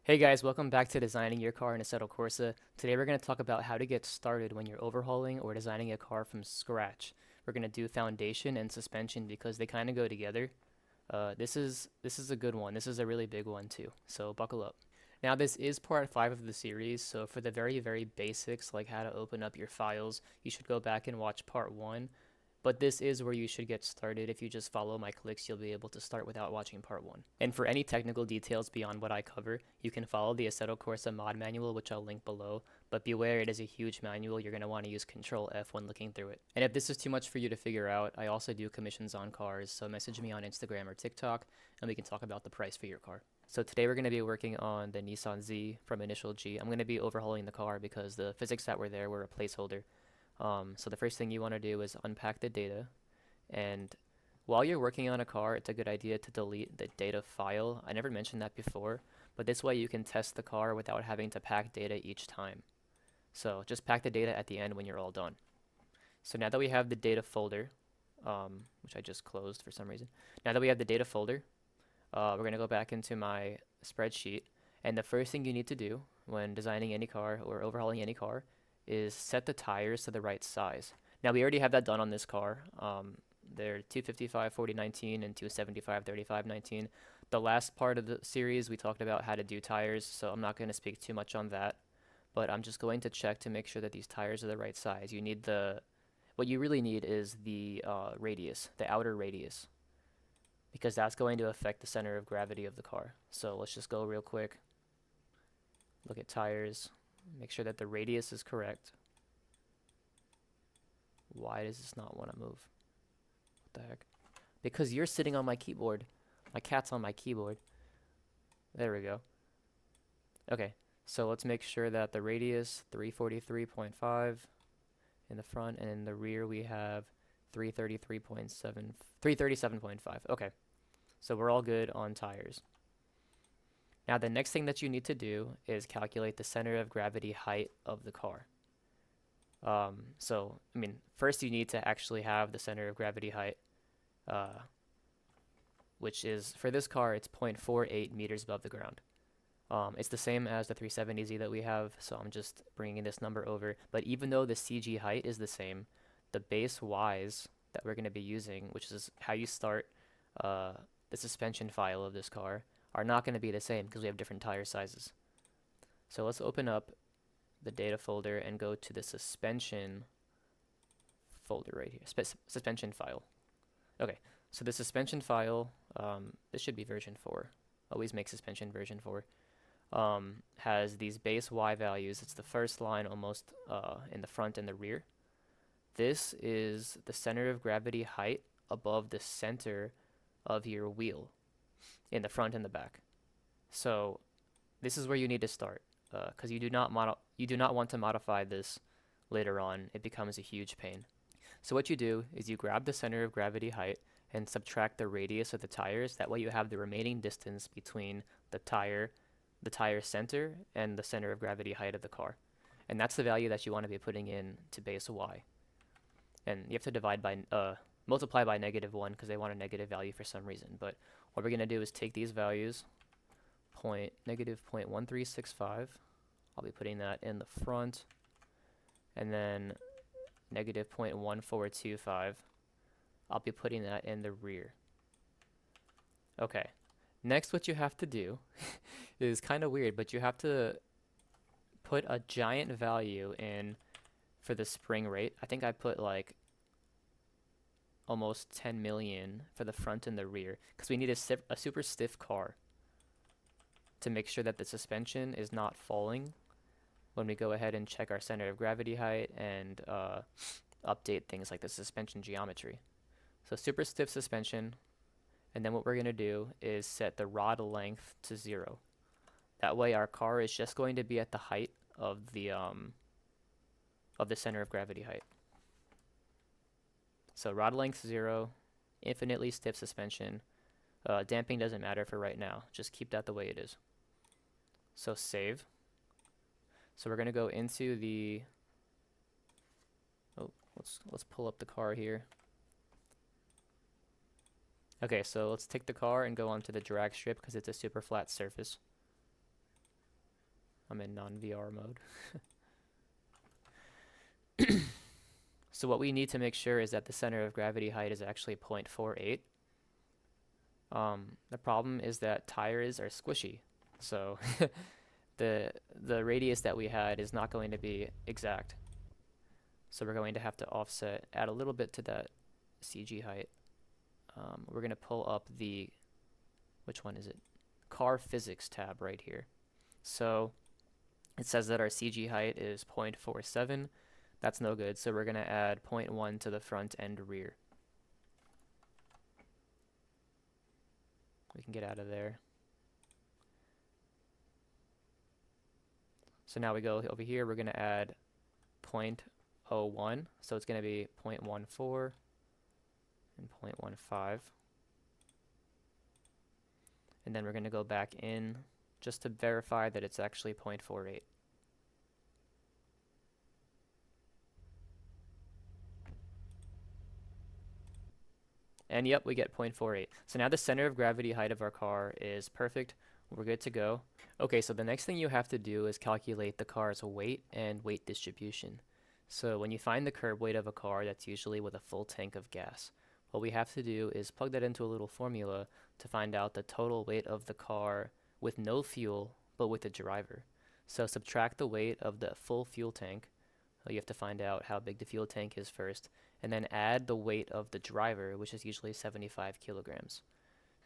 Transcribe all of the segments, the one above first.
Hey guys, welcome back to Designing Your Car in Assetto Corsa. Today we're going to talk about how to get started when you're overhauling or designing a car from scratch. We're going to do foundation and suspension because they kind of go together. This is a good one. This is a really big one too. So buckle up. Now this is part 5 of the series, so for the very basics like how to open up your files, you should go back and watch part 1. But this is where you should get started. If you just follow my clicks, you'll be able to start without watching part 1. And for any technical details beyond what I cover, you can follow the Assetto Corsa mod manual, which I'll link below. But beware, it is a huge manual. You're going to want to use Control F when looking through it. And if this is too much for you to figure out, I also do commissions on cars, so message me on Instagram or TikTok, and we can talk about the price for your car. So today we're going to be working on the Nissan Z from Initial G. I'm going to be overhauling the car because the physics that were there were a placeholder. So the first thing you want to do is unpack the data. And while you're working on a car, it's a good idea to delete the data file. I never mentioned that before, but this way you can test the car without having to pack data each time. So just pack the data at the end when you're all done. So now that we have the data folder, which I just closed for some reason. Now that we have the data folder, we're going to go back into my spreadsheet. And the first thing you need to do when designing any car or overhauling any car is set the tires to the right size. Now we already have that done on this car. They're 255 4019 and 275 3519. The last part of the series we talked about how to do tires, so I'm not going to speak too much on that. But I'm just going to check to make sure that these tires are the right size. What you really need is the radius, the outer radius, because that's going to affect the center of gravity of the car. So let's just go real quick. Look at tires, make sure that the radius is correct. Why does this not want to move? What the heck? Because you're sitting on my keyboard. My cat's on my keyboard. There we go. Okay, so let's make sure that the radius 343.5 in the front, and in the rear we have 333.7, 337.5. Okay, so we're all good on tires. Now the next thing that you need to do is calculate the center of gravity height of the car. First you need to actually have the center of gravity height, which is, for this car, it's 0.48 meters above the ground. It's the same as the 370Z that we have, so I'm just bringing this number over. But even though the CG height is the same, the base Ys that we're going to be using, which is how you start the suspension file of this car, are not going to be the same because we have different tire sizes. So let's open up the data folder and go to the suspension folder right here, suspension file. Okay, so the suspension file, this should be version 4. Always make suspension version 4. Has these base Y values. It's the first line almost in the front and the rear. This is the center of gravity height above the center of your wheel in the front and the back. So this is where you need to start because you do not want to modify this later on. It becomes a huge pain. So what you do is you grab the center of gravity height and subtract the radius of the tires. That way you have the remaining distance between the tire center and the center of gravity height of the car. And that's the value that you want to be putting in to base Y. And you have to multiply by -1 because they want a negative value for some reason. But what we're going to do is take these values, -0.1365. I'll be putting that in the front. And then -0.1425. I'll be putting that in the rear. Okay. Next, what you have to do is kind of weird, but you have to put a giant value in for the spring rate. I think I put like almost 10 million for the front and the rear because we need a super stiff car to make sure that the suspension is not falling when we go ahead and check our center of gravity height and update things like the suspension geometry. So super stiff suspension, and then what we're going to do is set the rod length to 0. That way our car is just going to be at the height of the center of gravity height. So rod length 0, infinitely stiff suspension. Damping doesn't matter for right now. Just keep that the way it is. So save. So we're going to go into the, let's pull up the car here. Okay, so let's take the car and go onto the drag strip because it's a super flat surface. I'm in non-VR mode. So what we need to make sure is that the center of gravity height is actually 0.48. The problem is that tires are squishy, so the radius that we had is not going to be exact. So we're going to have to offset, add a little bit to that CG height. We're going to pull up the, which one is it? Car physics tab right here. So it says that our CG height is 0.47. That's no good, so we're going to add 0.1 to the front and rear. We can get out of there. So now we go over here, we're going to add 0.01, so it's going to be 0.14 and 0.15. And then we're going to go back in just to verify that it's actually 0.48. And yep, we get 0.48. So now the center of gravity height of our car is perfect. We're good to go. Okay, so the next thing you have to do is calculate the car's weight and weight distribution. So when you find the curb weight of a car, that's usually with a full tank of gas. What we have to do is plug that into a little formula to find out the total weight of the car with no fuel, but with a driver. So subtract the weight of the full fuel tank. You have to find out how big the fuel tank is first, and then add the weight of the driver, which is usually 75 kilograms.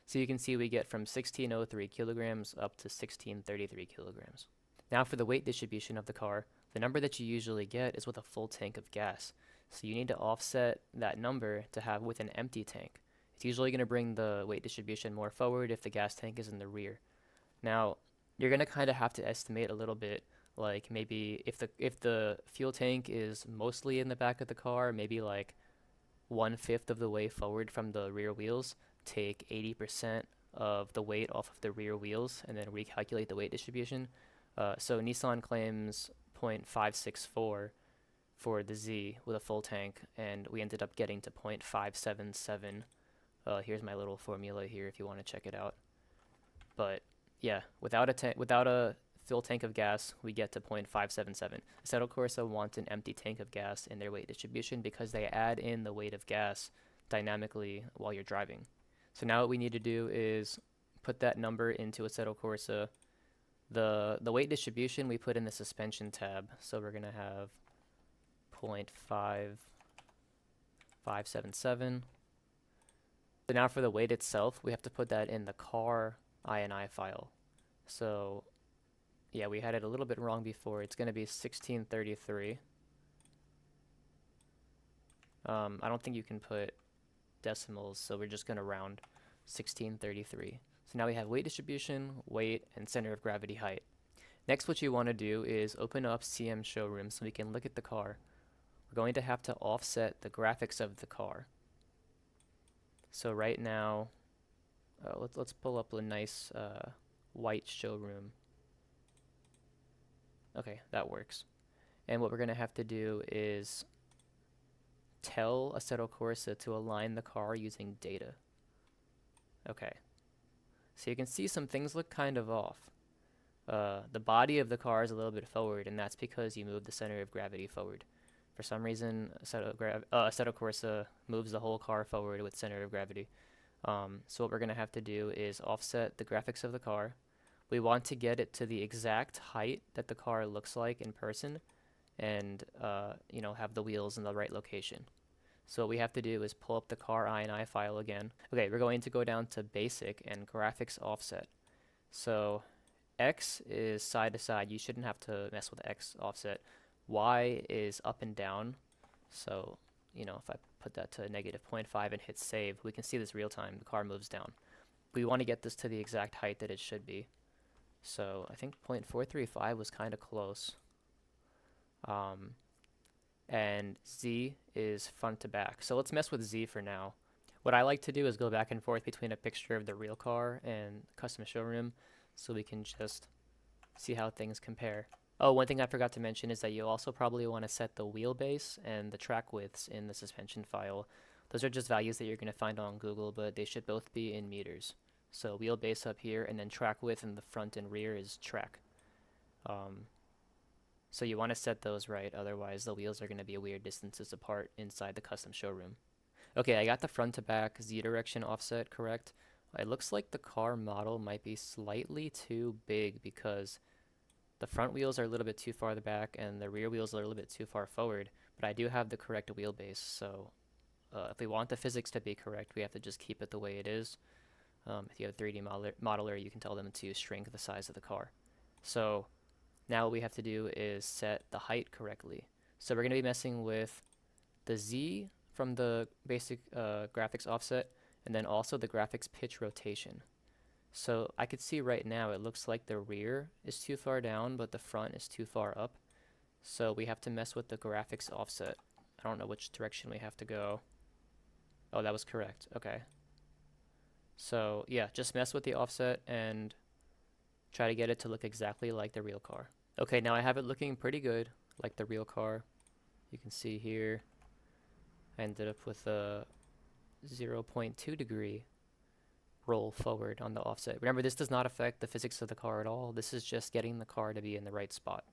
So you can see we get from 1603 kilograms up to 1633 kilograms. Now for the weight distribution of the car, the number that you usually get is with a full tank of gas. So you need to offset that number to have with an empty tank. It's usually going to bring the weight distribution more forward if the gas tank is in the rear. Now, you're going to kind of have to estimate a little bit, like maybe if the fuel tank is mostly in the back of the car, maybe like 1/5 of the way forward from the rear wheels, take 80% of the weight off of the rear wheels and then recalculate the weight distribution. So Nissan claims 0.564 for the Z with a full tank, and we ended up getting to 0.577. Here's my little formula here if you want to check it out. But yeah, without a full tank of gas, we get to 0.577. Assetto Corsa wants an empty tank of gas in their weight distribution because they add in the weight of gas dynamically while you're driving. So now what we need to do is put that number into Assetto Corsa. The weight distribution we put in the suspension tab. So we're going to have 0.5577. So now for the weight itself, we have to put that in the car INI file. So yeah, we had it a little bit wrong before. It's going to be 1633. I don't think you can put decimals, so we're just going to round 1633. So now we have weight distribution, weight, and center of gravity height. Next, what you want to do is open up CM Showroom so we can look at the car. We're going to have to offset the graphics of the car. So right now, let's pull up a nice white showroom. Okay, that works. And what we're going to have to do is tell Assetto Corsa to align the car using data. Okay. So you can see some things look kind of off. The body of the car is a little bit forward, and that's because you moved the center of gravity forward. For some reason, Assetto Corsa moves the whole car forward with center of gravity. So what we're going to have to do is offset the graphics of the car. We want to get it to the exact height that the car looks like in person, and have the wheels in the right location. So what we have to do is pull up the car INI file again. Okay, we're going to go down to basic and graphics offset. So X is side to side. You shouldn't have to mess with X offset. Y is up and down. So, if I put that to -0.5 and hit save, we can see this real time. The car moves down. We want to get this to the exact height that it should be. So I think 0.435 was kind of close. And Z is front to back. So let's mess with Z for now. What I like to do is go back and forth between a picture of the real car and custom showroom so we can just see how things compare. Oh, one thing I forgot to mention is that you also probably want to set the wheelbase and the track widths in the suspension file. Those are just values that you're going to find on Google, but they should both be in meters. So wheelbase up here, and then track width in the front and rear is track. Um, so you want to set those right, otherwise the wheels are going to be weird distances apart inside the custom showroom. Okay, I got the front to back Z direction offset correct. It looks like the car model might be slightly too big because the front wheels are a little bit too far the back and the rear wheels are a little bit too far forward, but I do have the correct wheelbase, so if we want the physics to be correct, we have to just keep it the way it is. If you have a 3D modeler, you can tell them to shrink the size of the car. So now what we have to do is set the height correctly. So we're going to be messing with the Z from the basic graphics offset, and then also the graphics pitch rotation. So I could see right now it looks like the rear is too far down, but the front is too far up. So we have to mess with the graphics offset. I don't know which direction we have to go. Oh, that was correct. Okay. So yeah, just mess with the offset and try to get it to look exactly like the real car. Okay, now I have it looking pretty good, like the real car. You can see here, I ended up with a 0.2 degree roll forward on the offset. Remember, this does not affect the physics of the car at all. This is just getting the car to be in the right spot.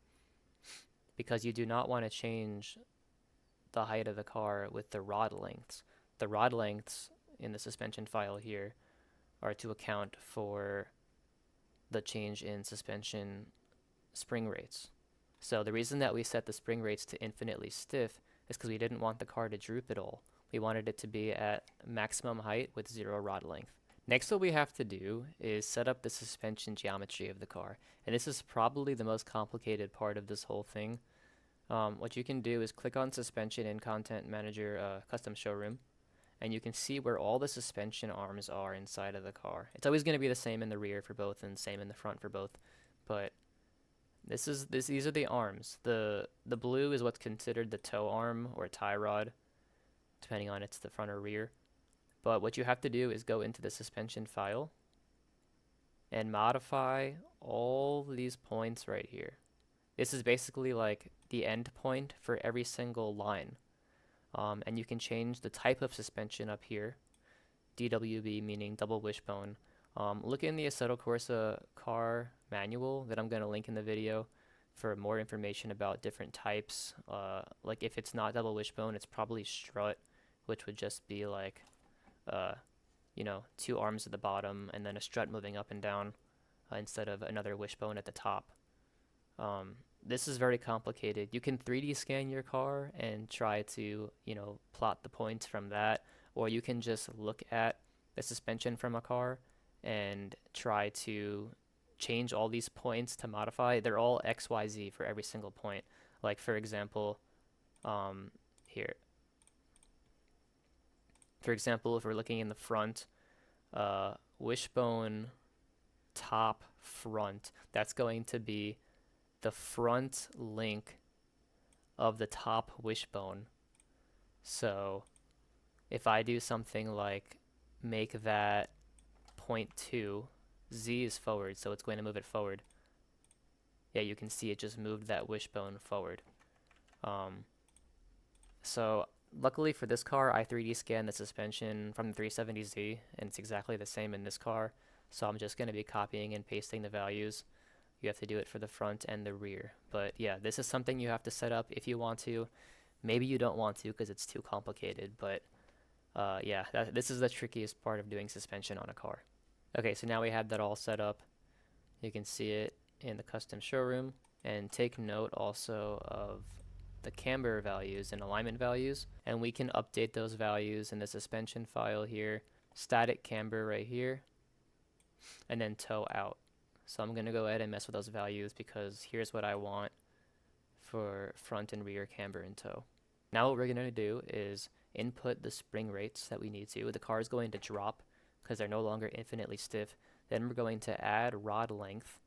Because you do not want to change the height of the car with the rod lengths. The rod lengths in the suspension file here are to account for the change in suspension spring rates. So the reason that we set the spring rates to infinitely stiff is because we didn't want the car to droop at all. We wanted it to be at maximum height with 0 rod length. Next, what we have to do is set up the suspension geometry of the car. And this is probably the most complicated part of this whole thing. What you can do is click on suspension in Content Manager Custom Showroom, and you can see where all the suspension arms are inside of the car. It's always going to be the same in the rear for both and same in the front for both, but these are the arms. The blue is what's considered the tow arm or tie rod, depending on it's the front or rear. But what you have to do is go into the suspension file and modify all these points right here. This is basically like the end point for every single line. And you can change the type of suspension up here, DWB meaning double wishbone. Look in the Assetto Corsa car manual that I'm going to link in the video for more information about different types. Like if it's not double wishbone, it's probably strut, which would just be like, two arms at the bottom and then a strut moving up and down instead of another wishbone at the top. This is very complicated. You can 3D scan your car and try to, plot the points from that, or you can just look at the suspension from a car and try to change all these points to modify. They're all XYZ for every single point. Like for example, here. For example, if we're looking in the front, wishbone top front, that's going to be the front link of the top wishbone. So if I do something like make that 0.2, Z is forward, so it's going to move it forward. Yeah, you can see it just moved that wishbone forward. So luckily for this car, I 3D scanned the suspension from the 370Z, and it's exactly the same in this car. So I'm just going to be copying and pasting the values. You have to do it for the front and the rear. But yeah, this is something you have to set up if you want to. Maybe you don't want to because it's too complicated, but yeah, this is the trickiest part of doing suspension on a car. Okay, so now we have that all set up. You can see it in the custom showroom, and take note also of the camber values and alignment values, and we can update those values in the suspension file here. Static camber right here, and then toe out. So I'm going to go ahead and mess with those values because here's what I want for front and rear camber and toe. Now what we're going to do is input the spring rates that we need to. The car is going to drop because they're no longer infinitely stiff. Then we're going to add rod length,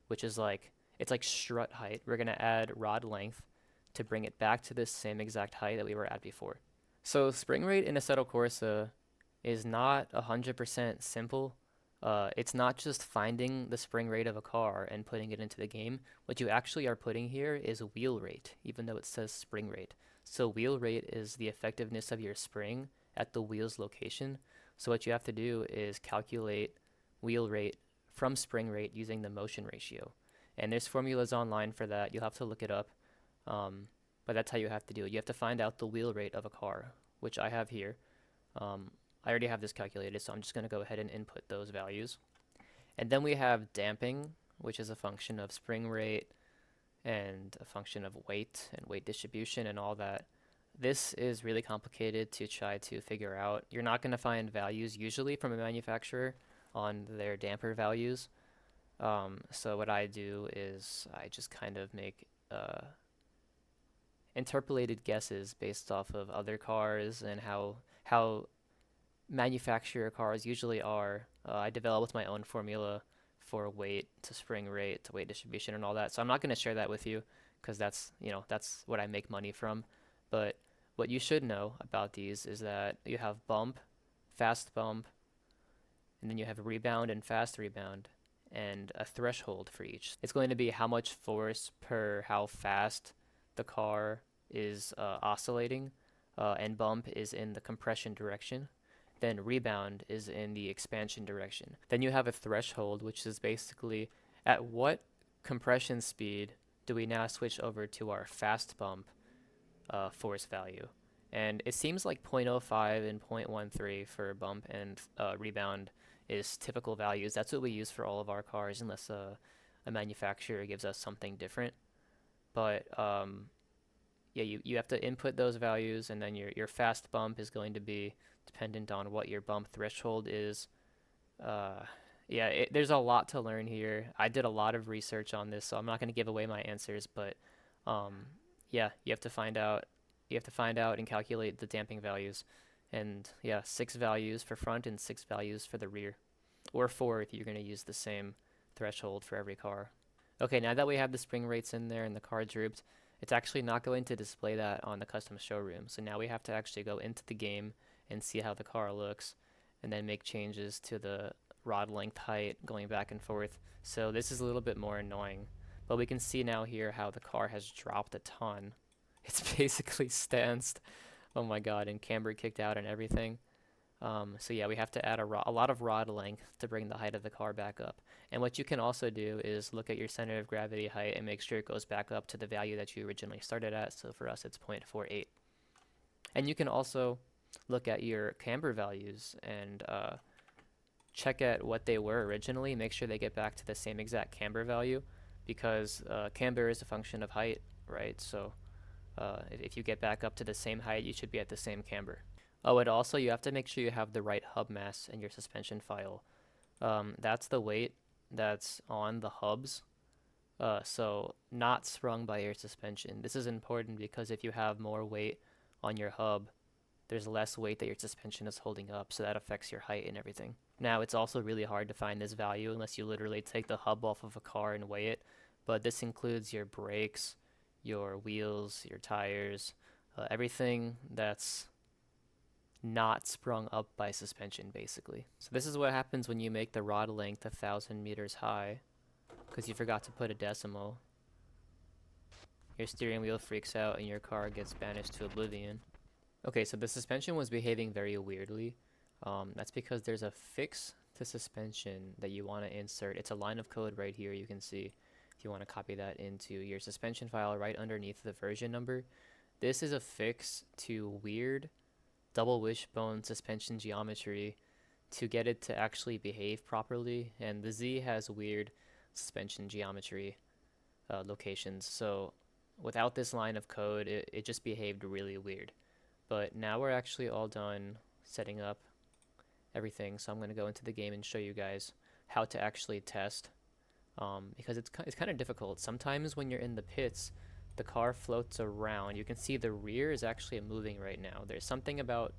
which is like, it's like strut height. We're going to add rod length to bring it back to this same exact height that we were at before. So spring rate in Assetto Corsa is not 100% simple. It's not just finding the spring rate of a car and putting it into the game. What you actually are putting here is wheel rate, even though it says spring rate. So wheel rate is the effectiveness of your spring at the wheel's location. So what you have to do is calculate wheel rate from spring rate using the motion ratio. And there's formulas online for that. You'll have to look it up. Um, but that's how you have to do it. You have to find out the wheel rate of a car, which I have here. I already have this calculated, so I'm just going to go ahead and input those values. And then we have damping, which is a function of spring rate and a function of weight and weight distribution and all that. This is really complicated to try to figure out. You're not going to find values usually from a manufacturer on their damper values. So what I do is I just kind of make interpolated guesses based off of other cars and how manufacturer cars usually are. I developed my own formula for weight to spring rate to weight distribution and all that. So I'm not going to share that with you because that's what I make money from. But what you should know about these is that you have bump, fast bump, and then you have rebound and fast rebound, and a threshold for each. It's going to be how much force per how fast the car is oscillating, and bump is in the compression direction. Then rebound is in the expansion direction. Then you have a threshold, which is basically at what compression speed do we now switch over to our fast bump force value. And it seems like 0.05 and 0.13 for bump and rebound is typical values. That's what we use for all of our cars unless a manufacturer gives us something different. But yeah, you have to input those values, and then your fast bump is going to be dependent on what your bump threshold is. Yeah, there's a lot to learn here. I did a lot of research on this, so I'm not going to give away my answers, but yeah, you have to find out. You have to find out and calculate the damping values, and yeah, 6 values for front and 6 values for the rear, or 4 if you're going to use the same threshold for every car. Okay, now that we have the spring rates in there and the car drooped, it's actually not going to display that on the custom showroom. So now we have to actually go into the game and see how the car looks, and then make changes to the rod length height going back and forth. So this is a little bit more annoying, but we can see now here how the car has dropped a ton. It's basically stanced. Oh my god, and camber kicked out and everything. So yeah, we have to add a lot of rod length to bring the height of the car back up. And what you can also do is look at your center of gravity height and make sure it goes back up to the value that you originally started at. So for us, it's 0.48. And you can also look at your camber values and check at what they were originally. Make sure they get back to the same exact camber value, because camber is a function of height, right? So if you get back up to the same height, you should be at the same camber. Oh, and also you have to make sure you have the right hub mass in your suspension file. That's the weight that's on the hubs. So not sprung by your suspension. This is important because if you have more weight on your hub, there's less weight that your suspension is holding up, so that affects your height and everything. Now, it's also really hard to find this value unless you literally take the hub off of a car and weigh it, but this includes your brakes, your wheels, your tires, everything that's not sprung up by suspension, basically. So this is what happens when you make the rod length 1,000 meters high, because you forgot to put a decimal. Your steering wheel freaks out and your car gets banished to oblivion. Okay, so the suspension was behaving very weirdly. That's because there's a fix to suspension that you want to insert. It's a line of code right here, you can see. If you want to copy that into your suspension file right underneath the version number. This is a fix to weird double wishbone suspension geometry to get it to actually behave properly. And the Z has weird suspension geometry locations. So without this line of code, it just behaved really weird. But now we're actually all done setting up everything, so I'm going to go into the game and show you guys how to actually test, because it's kind of difficult. Sometimes when you're in the pits, the car floats around. You can see the rear is actually moving right now. There's something about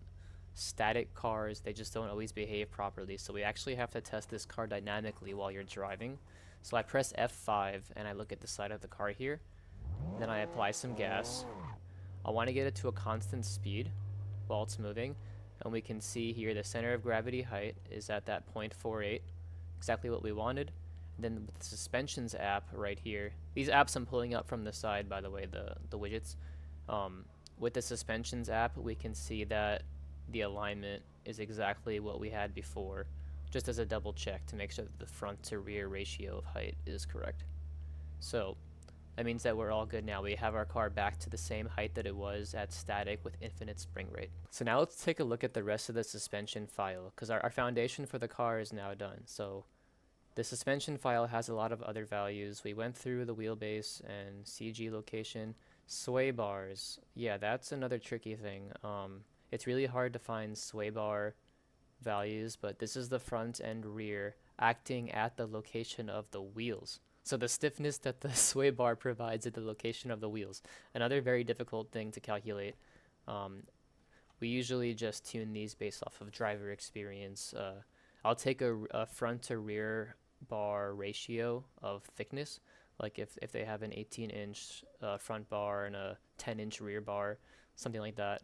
static cars, they just don't always behave properly, so we actually have to test this car dynamically while you're driving. So I press F5 and I look at the side of the car here, then I apply some gas. I want to get it to a constant speed while it's moving, and we can see here the center of gravity height is at that 0.48, exactly what we wanted. And then with the suspensions app right here, these apps I'm pulling up from the side, by the way, the widgets. With the suspensions app, we can see that the alignment is exactly what we had before, just as a double check to make sure that the front to rear ratio of height is correct. So that means that we're all good now. We have our car back to the same height that it was at static with infinite spring rate. So now let's take a look at the rest of the suspension file, because our foundation for the car is now done. So the suspension file has a lot of other values. We went through the wheelbase and CG location. Sway bars, yeah, that's another tricky thing. It's really hard to find sway bar values, but this is the front and rear acting at the location of the wheels. So the stiffness that the sway bar provides at the location of the wheels. Another very difficult thing to calculate. Um, we usually just tune these based off of driver experience. I'll take a front to rear bar ratio of thickness. Like if they have an 18-inch front bar and a 10-inch rear bar, something like that.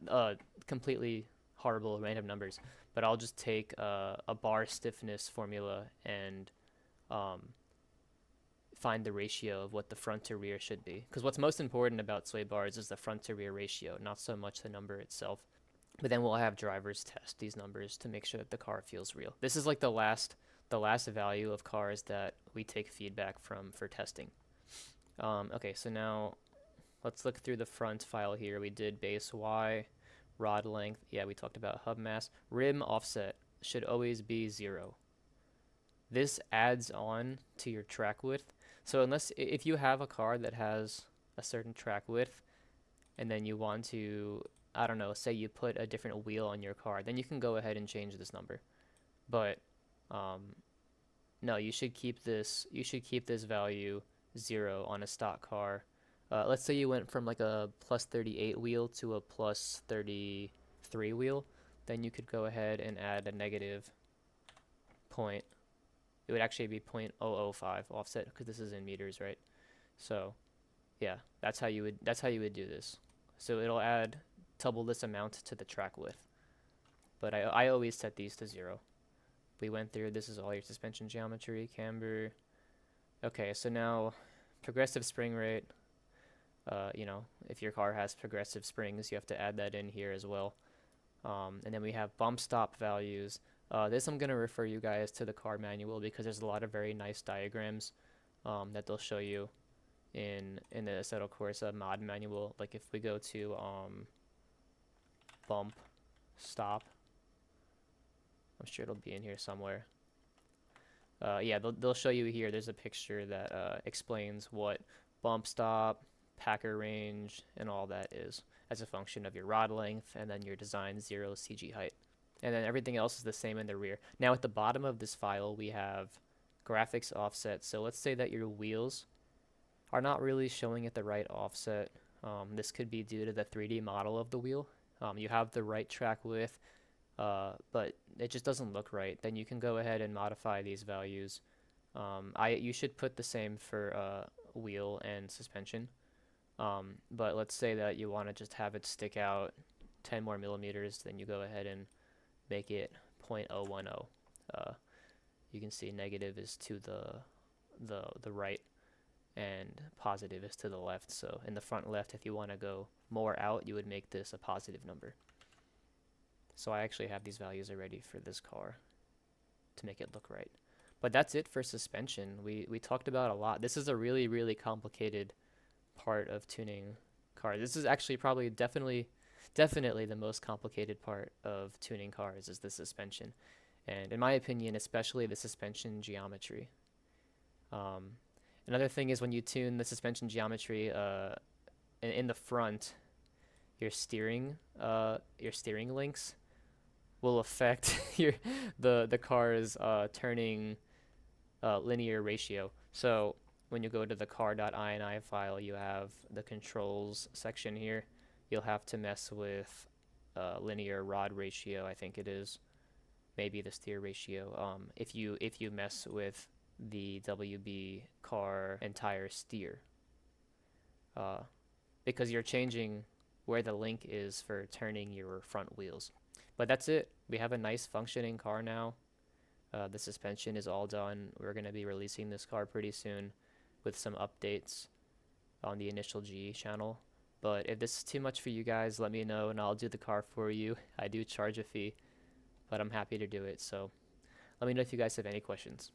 Completely horrible random numbers. But I'll just take a bar stiffness formula and find the ratio of what the front to rear should be. Because what's most important about sway bars is the front to rear ratio, not so much the number itself. But then we'll have drivers test these numbers to make sure that the car feels real. This is like the last value of cars that we take feedback from for testing. Okay, so now let's look through the front file here. We did base Y, rod length. Yeah, we talked about hub mass. Rim offset should always be 0. This adds on to your track width. So if you have a car that has a certain track width and then you want to, I don't know, say you put a different wheel on your car, then you can go ahead and change this number. But no, you should keep this value 0 on a stock car. Let's say you went from like a plus 38 wheel to a plus 33 wheel, then you could go ahead and add a negative point. It would actually be 0.005 offset because this is in meters, right? So yeah, that's how you would do this. So it'll add double this amount to the track width. But I always set these to 0. We went through, this is all your suspension geometry, camber. Okay, so now progressive spring rate. If your car has progressive springs, you have to add that in here as well. And then we have bump stop values. This I'm going to refer you guys to the car manual because there's a lot of very nice diagrams that they'll show you in the Assetto Corsa mod manual. Like if we go to bump stop, I'm sure it'll be in here somewhere. Yeah, they'll show you here. There's a picture that explains what bump stop, packer range, and all that is as a function of your rod length and then your design 0 CG height. And then everything else is the same in the rear. Now at the bottom of this file, we have graphics offset. So let's say that your wheels are not really showing at the right offset. This could be due to the 3D model of the wheel. You have the right track width, but it just doesn't look right. Then you can go ahead and modify these values. You should put the same for wheel and suspension. But let's say that you want to just have it stick out 10 more millimeters, then you go ahead and make it 0.010. You can see negative is to the right and positive is to the left. So in the front left, if you want to go more out, you would make this a positive number. So I actually have these values already for this car to make it look right. But that's it for suspension. We talked about a lot. This is a really, really complicated part of tuning cars. This is actually probably definitely the most complicated part of tuning cars is the suspension. And in my opinion, especially the suspension geometry. Another thing is when you tune the suspension geometry in the front, your steering links will affect the car's turning linear ratio. So when you go to the car.ini file, you have the controls section here. You'll have to mess with linear rod ratio, I think it is, maybe the steer ratio. If you mess with the WB car entire steer, because you're changing where the link is for turning your front wheels. But that's it. We have a nice functioning car now. The suspension is all done. We're going to be releasing this car pretty soon with some updates on the initial GE channel. But if this is too much for you guys, let me know and I'll do the car for you. I do charge a fee, but I'm happy to do it. So let me know if you guys have any questions.